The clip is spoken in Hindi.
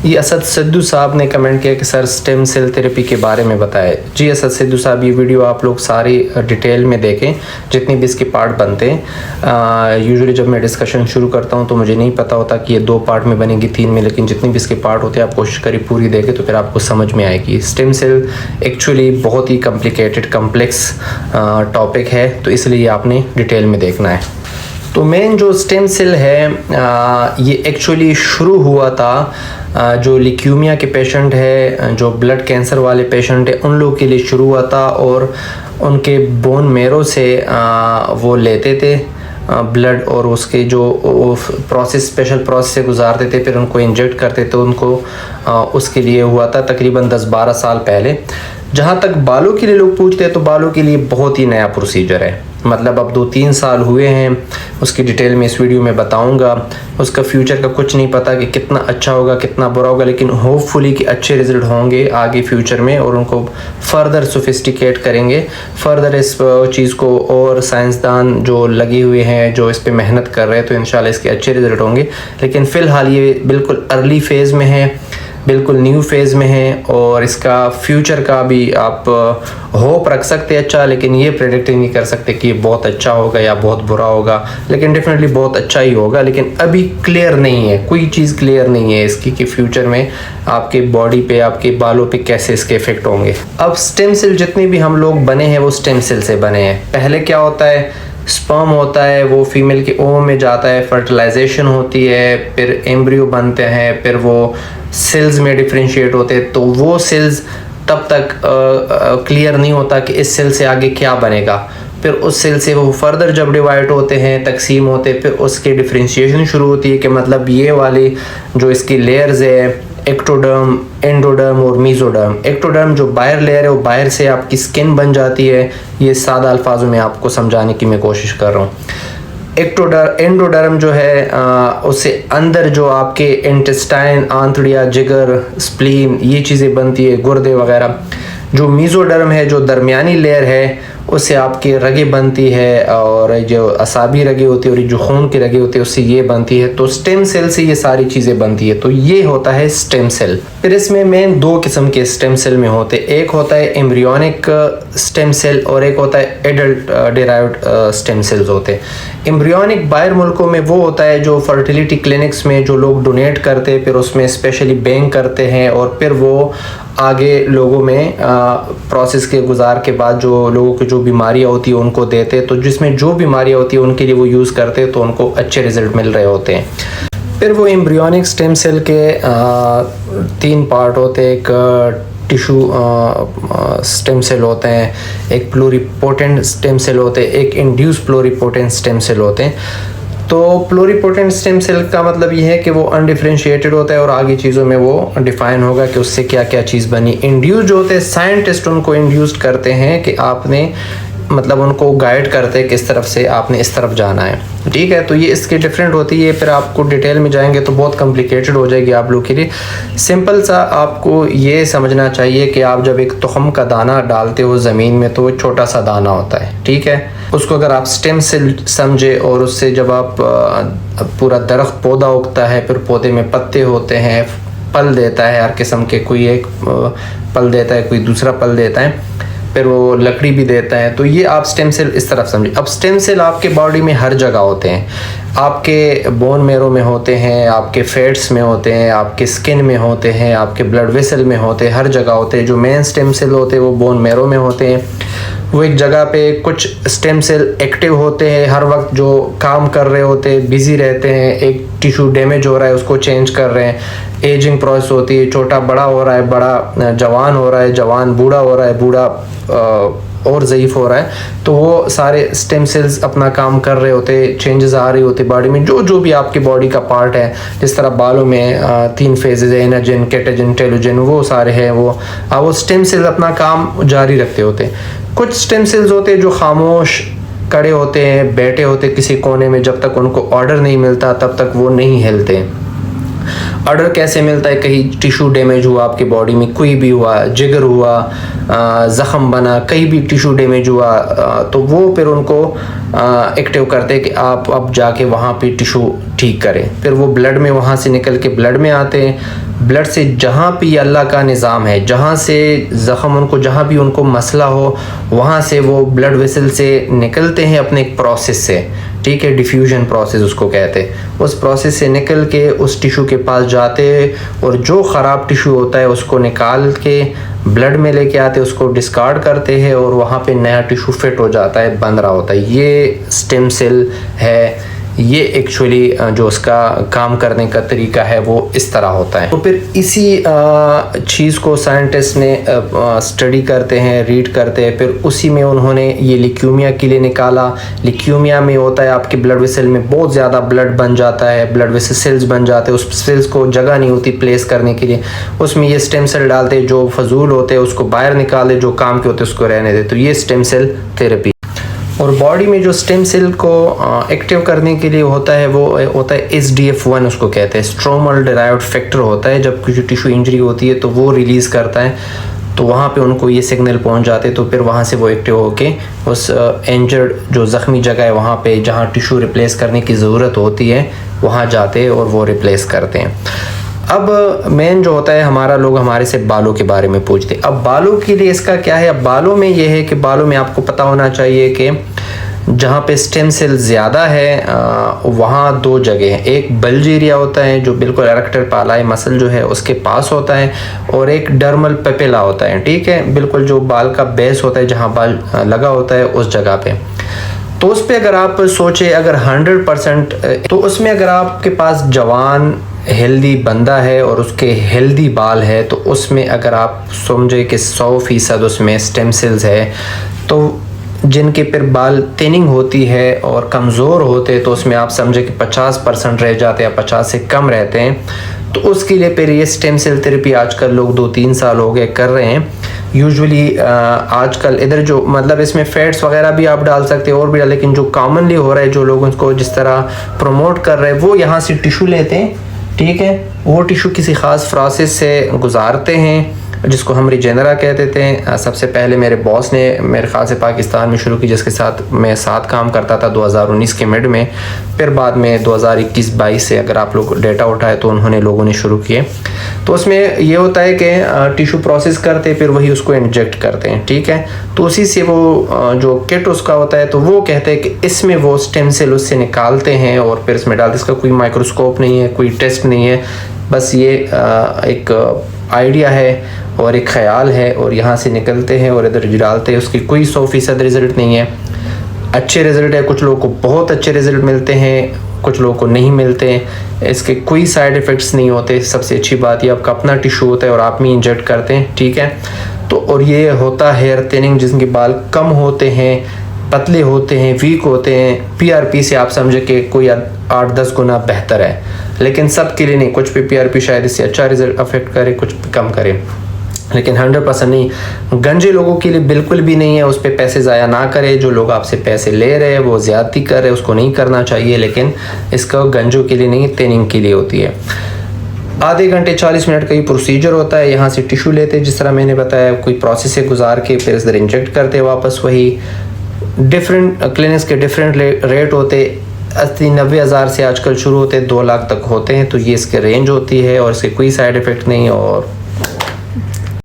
ये असद सिद्धू साहब ने कमेंट किया कि सर स्टेम सेल थेरेपी के बारे में बताएं। जी असद सिद्धू साहब, ये वीडियो आप लोग सारी डिटेल में देखें, जितनी भी इसके पार्ट बनते हैं। यूजुअली जब मैं डिस्कशन शुरू करता हूँ तो मुझे नहीं पता होता कि ये 2 पार्ट में बनेगी, 3 में, लेकिन जितनी भी इसके पार्ट होते हैं आप कोशिश करिए पूरी देखें तो फिर आपको समझ में आएगी। स्टेम सेल एक्चुअली बहुत ही कॉम्प्लिकेटेड कम्प्लेक्स टॉपिक है, तो इसलिए आपने डिटेल में देखना है। तो मेन जो स्टेम सेल है ये एक्चुअली शुरू हुआ था जो ल्यूकेमिया के पेशेंट है, जो ब्लड कैंसर वाले पेशेंट है, उन लोगों के लिए शुरू हुआ था और उनके बोन मेरो से वो लेते थे ब्लड और उसके जो प्रोसेस स्पेशल प्रोसेस से गुजारते थे, फिर उनको इंजेक्ट करते थे। उनको उसके लिए हुआ था तकरीबन 10-12 साल पहले। जहाँ तक बालों के लिए लोग पूछते हैं तो बालों के लिए बहुत ही नया प्रोसीजर है, मतलब अब 2-3 साल हुए हैं। उसकी डिटेल में इस वीडियो में बताऊंगा। उसका फ्यूचर का कुछ नहीं पता कि कितना अच्छा होगा कितना बुरा होगा, लेकिन होपफुली कि अच्छे रिजल्ट होंगे आगे फ्यूचर में और उनको फर्दर सोफिस्टिकेट करेंगे, फर्दर इस चीज़ को। और साइंसदान जो लगे हुए हैं, जो इस पर मेहनत कर रहे हैं, तो इंशाल्लाह इसके अच्छे रिजल्ट होंगे। लेकिन फ़िलहाल ये बिल्कुल अर्ली फेज़ में है, बिल्कुल न्यू फेज़ में है और इसका फ्यूचर का भी आप होप रख सकते हैं अच्छा, लेकिन ये प्रेडिक्ट नहीं कर सकते कि ये बहुत अच्छा होगा या बहुत बुरा होगा, लेकिन डेफिनेटली बहुत अच्छा ही होगा। लेकिन अभी क्लियर नहीं है, कोई चीज़ क्लियर नहीं है इसकी कि फ्यूचर में आपके बॉडी पे, आपके बालों पे कैसे इसके इफेक्ट होंगे। अब स्टेम सेल जितने भी हम लोग बने हैं वो स्टेम सेल से बने हैं। पहले क्या होता है, स्पर्म होता है, वो फीमेल के ओवम में जाता है, फर्टिलाइजेशन होती है, फिर एम्ब्रियो बनते हैं, फिर वो सेल्स में डिफ्रेंशिएट होते हैं। तो वो सेल्स तब तक क्लियर नहीं होता कि इस सेल से आगे क्या बनेगा। फिर उस सेल से वो फर्दर जब डिवाइड होते हैं, तकसीम होते हैं, फिर उसके डिफ्रेंशिएशन शुरू होती है कि मतलब ये वाली जो इसकी लेयर्स है, एक्टोडर्म, एंडोडर्म और मीजोडर्म। एक्टोडर्म जो बाहर लेयर है वो बाहर से आपकी स्किन बन जाती है। ये सादा अल्फाजों में आपको समझाने की मैं कोशिश कर रहा हूँ। एंडोडर्म जो है उससे अंदर जो आपके इंटेस्टाइन, आंतड़िया, जिगर, स्प्लीन, ये चीज़ें बनती है, गुर्दे वगैरह। जो मीजोडर्म है, जो दरमियानी लेयर है, उससे आपकी रगें बनती है और जो असाबी रगें होती है और जो खून की रगें होती है उससे ये बनती है। तो स्टेम सेल से ये सारी चीज़ें बनती है। तो ये होता है स्टेम सेल। फिर इसमें मेन 2 किस्म के स्टेम सेल में होते हैं। एक होता है एम्ब्रियोनिक स्टेम सेल और एक होता है एडल्ट डिराइव्ड स्टेम सेल्स होते हैं। एम्ब्रियोनिक बाहर मुल्कों में वो होता है जो फर्टिलिटी क्लिनिक्स में जो लोग डोनेट करते हैं, फिर उसमें स्पेशली बैंक करते हैं और फिर वो आगे लोगों में प्रोसेस के गुजार के बाद जो लोगों की जो बीमारियां होती है उनको देते हैं। तो जिसमें जो बीमारियां होती है उनके लिए वो यूज़ करते हैं, तो उनको अच्छे रिजल्ट मिल रहे होते हैं। फिर वो एम्ब्रियोनिक स्टेम सेल के 3 पार्ट होते हैं। एक टिश्यू स्टेम सेल होते हैं, एक प्लूरिपोटेंट स्टेम सेल होते हैं, एक इंड्यूस प्लूरिपोटेंट स्टेम सेल होते हैं। तो प्लूरिपोटेंट स्टेम सेल का मतलब ये है कि वो अनडिफरेंशिएटेड होता है और आगे चीज़ों में वो डिफाइन होगा कि उससे क्या क्या चीज़ बनी। इंड्यूस जो होते हैं, साइंटिस्ट उनको इंड्यूस्ड करते हैं कि आपने, मतलब उनको गाइड करते हैं किस तरफ से आपने इस तरफ जाना है, ठीक है। तो ये इसकी डिफरेंट होती है। फिर आपको डिटेल में जाएंगे तो बहुत कॉम्प्लिकेटेड हो जाएगी आप लोग के लिए। सिंपल सा आपको ये समझना चाहिए कि आप जब एक तुखम का दाना डालते हो ज़मीन में तो वो छोटा सा दाना होता है, ठीक है। उसको अगर आप स्टेम सेल समझे और उससे जब आप पूरा दरख्त पौधा उगता है, फिर पौधे में पत्ते होते हैं, पल देता है हर किस्म के, कोई एक पल देता है, कोई दूसरा पल देता है, फिर वो लकड़ी भी देता है। तो ये आप स्टेम सेल इस तरफ समझिए। अब स्टेम सेल आपके बॉडी में हर जगह होते हैं, आपके बोन मेरो में होते हैं, आपके फैट्स में होते हैं, आपके स्किन में होते हैं, आपके ब्लड वेसल में होते हैं, हर जगह होते हैं। जो मेन स्टेम सेल होते हैं वो बोन मेरो में होते हैं। वो एक जगह पे कुछ स्टेम सेल एक्टिव होते हैं, हर वक्त जो काम कर रहे होते हैं, बिजी रहते हैं। एक टिश्यू डैमेज हो रहा है उसको चेंज कर रहे हैं, एजिंग प्रोसेस होती है, छोटा बड़ा हो रहा है, बड़ा जवान हो रहा है, जवान बूढ़ा हो रहा है, बूढ़ा और ज़यीफ़ हो रहा है। तो वो सारे स्टेम सेल्स अपना काम कर रहे होते, चेंजेस आ रही होती बॉडी में, जो जो भी आपकी बॉडी का पार्ट है। जिस तरह बालों में 3 फेजेज है, एनाजन, केटाजन, टेलोजन, वो सारे हैं। वो स्टेम सेल अपना काम जारी रखते होते। कुछ स्टेम सेल्स होते हैं जो खामोश खड़े होते हैं, बैठे होते किसी कोने में, जब तक उनको ऑर्डर नहीं मिलता तब तक वो नहीं हिलते। ऑर्डर कैसे मिलता है, कहीं टिश्यू डैमेज हुआ आपके बॉडी में, कोई भी हुआ, जिगर हुआ, ज़ख़म बना, कहीं भी टिश्यू डैमेज हुआ, तो वो फिर उनको एक्टिव करते हैं कि आप अब जाके वहाँ पे टिश्यू ठीक करें। फिर वो ब्लड में वहाँ से निकल के ब्लड में आते हैं। ब्लड से जहाँ भी अल्लाह का निज़ाम है, जहाँ से ज़ख़म उनको, जहाँ भी उनको मसला हो, वहाँ से वो ब्लड वेसल से निकलते हैं अपने एक प्रोसेस से, ठीक है, डिफ्यूजन प्रोसेस उसको कहते हैं। उस प्रोसेस से निकल के उस टिश्यू के पास जाते हैं और जो ख़राब टिश्यू होता है उसको निकाल के ब्लड में लेके आते, उसको डिस्कार्ड करते हैं और वहाँ पे नया टिश्यू फिट हो जाता है, बन रहा होता है। ये स्टेम सेल है। ये एक्चुअली जो उसका काम करने का तरीका है वो इस तरह होता है। तो फिर इसी चीज़ को साइंटिस्ट ने स्टडी करते हैं, रीड करते हैं, फिर उसी में उन्होंने ये ल्यूकीमिया के लिए निकाला। ल्यूकीमिया में होता है आपके ब्लड वेसल में बहुत ज़्यादा ब्लड बन जाता है, ब्लड वेसल सेल्स बन जाते हैं, उस सेल्स को जगह नहीं होती प्लेस करने के लिए, उसमें ये स्टेम सेल डालते हैं, जो फजूल होते हैं उसको बाहर निकाले, जो काम के होते हैं उसको रहने दे। तो ये स्टेम सेल थेरेपी। और बॉडी में जो स्टेम सेल को एक्टिव करने के लिए होता है वो होता है SDF1, उसको कहते हैं स्ट्रोमल डिराइव्ड फैक्टर होता है। जब कुछ टिश्यू इंजरी होती है तो वो रिलीज़ करता है, तो वहाँ पे उनको ये सिग्नल पहुँच जाते, तो फिर वहाँ से वो एक्टिव होके उस इंजर्ड जो ज़ख्मी जगह है वहाँ पे जहाँ टिश्यू रिप्लेस करने की ज़रूरत होती है वहाँ जाते हैं और वो रिप्लेस करते हैं। अब मेन जो होता है हमारा, लोग हमारे से बालों के बारे में पूछते हैं। अब बालों के लिए इसका क्या है? अब बालों में ये है कि बालों में आपको पता होना चाहिए कि जहाँ पे स्टेम सेल ज़्यादा है वहाँ दो जगह हैं। एक बल्ज एरिया होता है जो बिल्कुल एरेक्टर पालाई मसल जो है उसके पास होता है, और एक डर्मल पेपिला होता है, ठीक है, बिल्कुल जो बाल का बेस होता है जहाँ बाल लगा होता है उस जगह पे। तो उस पर अगर आप सोचे, अगर 100%, तो उसमें अगर आपके पास जवान हेल्दी बंदा है और उसके हेल्दी बाल है, तो उसमें अगर आप समझे कि 100% उसमें स्टेम सेल्स है, तो जिनके फिर बाल थिनिंग होती है और कमज़ोर होते हैं तो उसमें आप समझे कि 50% रह जाते हैं या 50 से कम रहते हैं। तो उसके लिए फिर ये स्टेम सेल थेरेपी आजकल लोग 2-3 साल हो गए कर रहे हैं। यूजुअली आजकल इधर जो मतलब इसमें फैट्स वगैरह भी आप डाल सकते हैं और भी, लेकिन जो कॉमनली हो रहा है, जो लोग उसको जिस तरह प्रमोट कर रहे हैं, वो यहाँ से टिश्यू लेते हैं, ठीक है, वो टिश्यू किसी ख़ास प्रोसेस से गुजारते हैं जिसको हम रिजेनरा कहते थे। सबसे पहले मेरे बॉस ने मेरे ख्याल से पाकिस्तान में शुरू की, जिसके साथ मैं साथ काम करता था 2019 के मिड में। फिर बाद में 2021-22 से अगर आप लोग डेटा उठाए तो उन्होंने लोगों ने शुरू किए। तो उसमें ये होता है कि टिश्यू प्रोसेस करते फिर वही उसको इंजेक्ट करते हैं, ठीक है। तो उसी से वो जो किट उसका होता है, तो वो कहते हैं कि इसमें वो स्टेम सेल उससे निकालते हैं और फिर इसमें डालते। इसका कोई माइक्रोस्कोप नहीं है, कोई टेस्ट नहीं है, बस ये एक आइडिया है और एक ख्याल है, और यहाँ से निकलते हैं और इधर डालते हैं। उसकी कोई 100% रिज़ल्ट नहीं है। अच्छे रिज़ल्ट है, कुछ लोगों को बहुत अच्छे रिज़ल्ट मिलते हैं, कुछ लोगों को नहीं मिलते हैं। इसके कोई साइड इफ़ेक्ट्स नहीं होते। सबसे अच्छी बात ये आपका अपना टिश्यू होता है और आप में इंजेक्ट करते हैं, ठीक है। तो और ये होता है हेयर थिनिंग, जिनके बाल कम होते हैं, पतले होते हैं, वीक होते हैं। PRP से आप समझे कि कोई 8-10 गुना बेहतर है, लेकिन सब के लिए नहीं। कुछ पे PRP शायद इससे अच्छा रिजल्ट अफेक्ट करे, कुछ कम करे, लेकिन 100% नहीं। गंजे लोगों के लिए बिल्कुल भी नहीं है। उस पर पैसे ज़ाया ना करें। जो लोग आपसे पैसे ले रहे हैं वो ज़्यादती कर रहे हैं, उसको नहीं करना चाहिए। लेकिन इसका गंजों के लिए नहीं, थिनिंग के लिए होती है। आधे घंटे 40 मिनट का ये प्रोसीजर होता है। यहाँ से टिश्यू लेते हैं, जिस तरह मैंने बताया, कोई प्रोसेस से गुजार के फिर इधर इंजेक्ट करते हैं वापस। वही डिफरेंट क्लिनिक्स के डिफरेंट रेट होते, 80-90 हज़ार से आजकल शुरू होते, 2 लाख तक होते हैं। तो ये इसके रेंज होती है और इसके कोई साइड इफ़ेक्ट नहीं, और